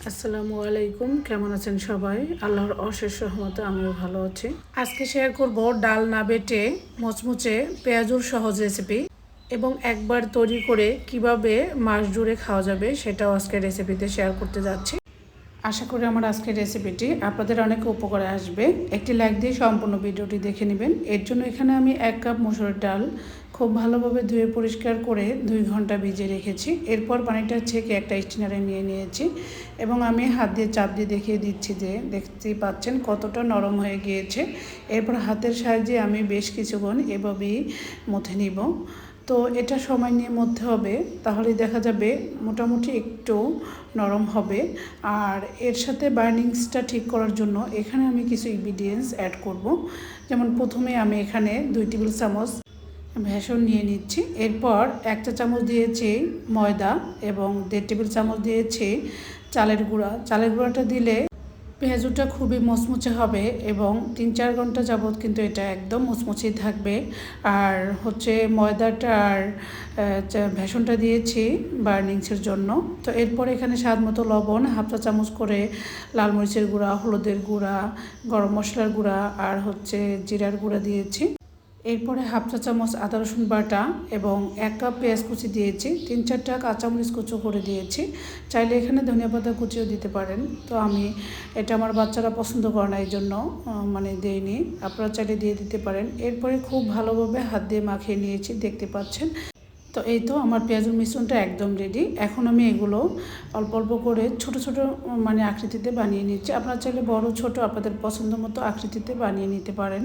আসসালামু আলাইকুম, কেমন আছেন সবাই? আল্লাহর অশেষ রহমতে আমিও ভালো আছি। আজকে শেয়ার করব ডাল না বেটে মুচমুচে পেঁয়াজুর সহজ রেসিপি এবং একবার তৈরি করে কিভাবে মাস জুড়ে খাওয়া যাবে সেটাও আজকে রেসিপিতে শেয়ার করতে যাচ্ছি। আশা করি আমার আজকের রেসিপিটি আপনাদের অনেক উপকারে আসবে। একটি লাইক দিয়ে সম্পূর্ণ ভিডিওটি দেখে নেবেন। এর জন্য এখানে আমি 1 কাপ মসুরের ডাল খুব ভালোভাবে ধুয়ে পরিষ্কার করে 2 ঘন্টা ভিজিয়ে রেখেছি। এরপর পানিটা ছেঁকে একটা স্টিনারে নিয়ে নিয়েছি এবং আমি হাত দিয়ে চাপ দিয়ে দেখিয়ে দিচ্ছি যে দেখতেই পাচ্ছেন কতটা নরম হয়ে গিয়েছে। এরপর হাতের সাহায্যে আমি বেশ কিছুক্ষণ এভাবেই মথে নিব। তো এটা সময় নিয়ে মধ্যে হবে, তাহলে দেখা যাবে মোটামুটি একটু নরম হবে। আর এর সাথে বার্নিংসটা ঠিক করার জন্য এখানে আমি কিছু ইনগ্রিডিয়েন্টস অ্যাড করব। যেমন প্রথমে আমি এখানে 2 টেবিল চামচ বেসন নিয়ে নিচ্ছি। এরপর 1 চা চামচ দিয়েছি ময়দা এবং 1.5 টেবিল চামচ দিয়েছি চালের গুঁড়া। চালের গুঁড়াটা দিলে পেঁয়াজুটা খুবই মচমচে হবে এবং 3-4 ঘন্টা যাবৎ কিন্তু এটা একদম মচমচেই থাকবে। আর ময়দাটা আর বেসনটা দিয়েছি বার্নিংসের জন্য। তো এরপর এখানে স্বাদ মতো লবণ, 1/2 চা চামচ করে লাল মরিচের গুঁড়া, হলুদের গুঁড়া, গরম মশলার গুঁড়া আর জিরার গুঁড়া দিয়েছি। এরপরে 1/2 চা চামচ আদা রসুন বাটা এবং 1 কাপ পেঁয়াজ কুচি দিয়েছি। 3-4টা কাঁচামরিচ কুচো করে দিয়েছি। চাইলে এখানে ধনিয়া পাতা কুচিও দিতে পারেন। তো আমি এটা আমার বাচ্চারা পছন্দ করে না, এই জন্য দেইনি। আপনারা চাইলে দিয়ে দিতে পারেন। এরপরে খুব ভালোভাবে হাত দিয়ে মাখিয়ে নিয়েছি, দেখতে পাচ্ছেন। তো এই তো আমার পেঁয়াজের মিশ্রণটা একদম রেডি। এখন আমি এগুলো অল্প অল্প করে ছোট ছোট আকৃতিতে বানিয়ে নিচ্ছি। আপনারা চাইলে বড় ছোট আপনাদের পছন্দ মতো আকৃতিতে বানিয়ে নিতে পারেন।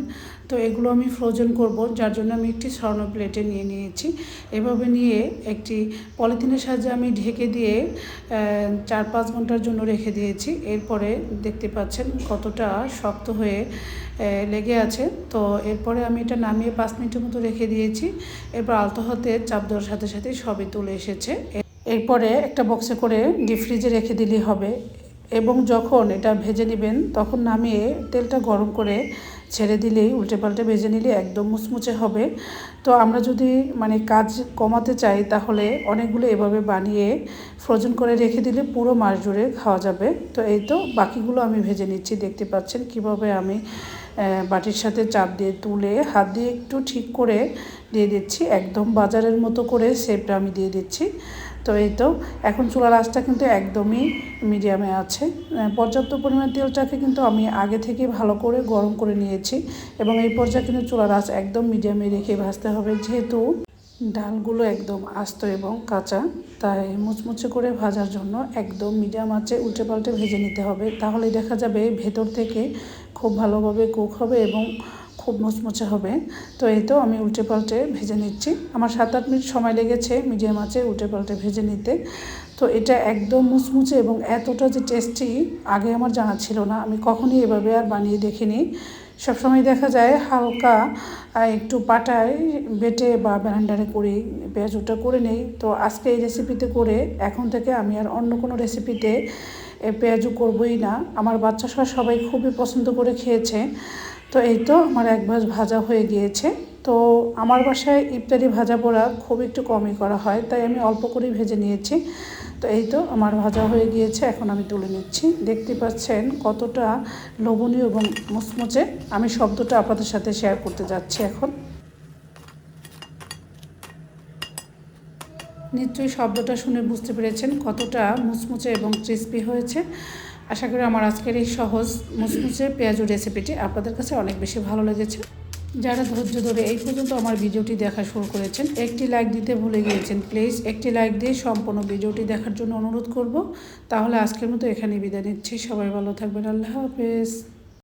তো এগুলো আমি ফ্রোজেন করব, যার জন্য আমি একটি স্বর্ণ প্লেটে নিয়ে নিয়েছি। এভাবে নিয়ে একটি পলিথিনের সাহায্যে আমি ঢেকে দিয়ে 4-5 ঘন্টার জন্য রেখে দিয়েছি। এরপরে দেখতে পাচ্ছেন কতটা শক্ত হয়ে লেগে আছে। তো এরপরে আমি এটা নামিয়ে 5 মিনিটের মতো রেখে দিয়েছি। এরপর আলতো হাতে চাপ দেওয়ার সাথে সাথে সবই তুলে এসেছে। এরপরে একটা বক্সে করে ডিপ ফ্রিজে রেখে দিলেই হবে এবং যখন এটা ভেজে নেবেন তখন নামিয়ে তেলটা গরম করে ছেড়ে দিলেই উল্টে পাল্টে ভেজে নিলে একদম মুচমুচে হবে। তো আমরা যদি কাজ কমাতে চাই তাহলে অনেকগুলো এভাবে বানিয়ে ফ্রোজেন করে রেখে দিলে পুরো মাস জুড়ে খাওয়া যাবে। তো এই তো বাকিগুলো আমি ভেজে নিচ্ছি, দেখতে পাচ্ছেন কিভাবে আমি বাটির সাথে চাপ দিয়ে তুলে হাত দিয়ে একটু ঠিক করে দিয়ে দিচ্ছি। একদম বাজারের মতো করে শেপটা আমি দিয়ে দিচ্ছি। তো এই তো এখন চুলার আঁচটা কিন্তু একদমই মিডিয়ামে আছে। পর্যাপ্ত পরিমাণ তেলটাকে কিন্তু আমি আগে থেকে ভালো করে গরম করে নিয়েছি এবং এই পর্যায়ে কিন্তু চুলার আঁচ একদম মিডিয়ামে রেখে ভাজতে হবে, যেহেতু ডালগুলো একদম আস্ত এবং কাঁচা। তাই মুচমুচে করে ভাজার জন্য একদম মিডিয়াম আঁচে উল্টে পাল্টে ভেজে নিতে হবে। তাহলে দেখা যাবে ভেতর থেকে খুব ভালোভাবে কুক হবে এবং খুব মুচমুচে হবে। তো এই তো আমি উল্টে পাল্টে ভেজে নিচ্ছি। আমার 7-8 মিনিট সময় লেগেছে মিডিয়াম আঁচে উল্টে পাল্টে ভেজে নিতে। তো এটা একদম মুচমুচে এবং এতটা যে টেস্টি আগে আমার জানা ছিল না। আমি কখনই এভাবে আর বানিয়ে দেখিনি। সবসময় দেখা যায় হালকা একটু পাটায় বেটে বা ব্লেন্ডারে করে পেঁয়াজুটা করে নেই। তো আজকে এই রেসিপিতে করে এখন থেকে আমি আর অন্য কোনো রেসিপিতে পেঁয়াজু করবই না। আমার বাচ্চা সবাই খুবই পছন্দ করে খেয়েছে। তো এই তো আমার এক ভাঁজ ভাজা হয়ে গিয়েছে। তো আমার বাসায় ইফতারি ভাজা পোড়া খুব একটু কমই করা হয়, তাই আমি অল্প করেই ভেজে নিয়েছি। তো এই তো আমার ভাজা হয়ে গিয়েছে, এখন আমি তুলে নিচ্ছি। দেখতে পাচ্ছেন কতটা লোভনীয় এবং মুচমুচে। আমি শব্দটা আপনাদের সাথে শেয়ার করতে যাচ্ছি এখন। নিশ্চয়ই শব্দটা শুনে বুঝতে পেরেছেন কতটা মুচমুচে এবং ক্রিস্পি হয়েছে। আশা করি আমার আজকের এই সহজ মুচমুচে পেঁয়াজু রেসিপিটি আপনাদের কাছে অনেক বেশি ভালো লেগেছে। যারা ধৈর্য ধরে এই পর্যন্ত আমার ভিডিওটি দেখা শুরু করেছেন, একটি লাইক দিতে ভুলে গিয়েছেন, প্লিজ একটি লাইক দিয়ে সম্পূর্ণ ভিডিওটি দেখার জন্য অনুরোধ করব। তাহলে আজকের মতো এখানেই বিদায় নিচ্ছি। সবাই ভালো থাকবেন। আল্লাহ হাফেজ।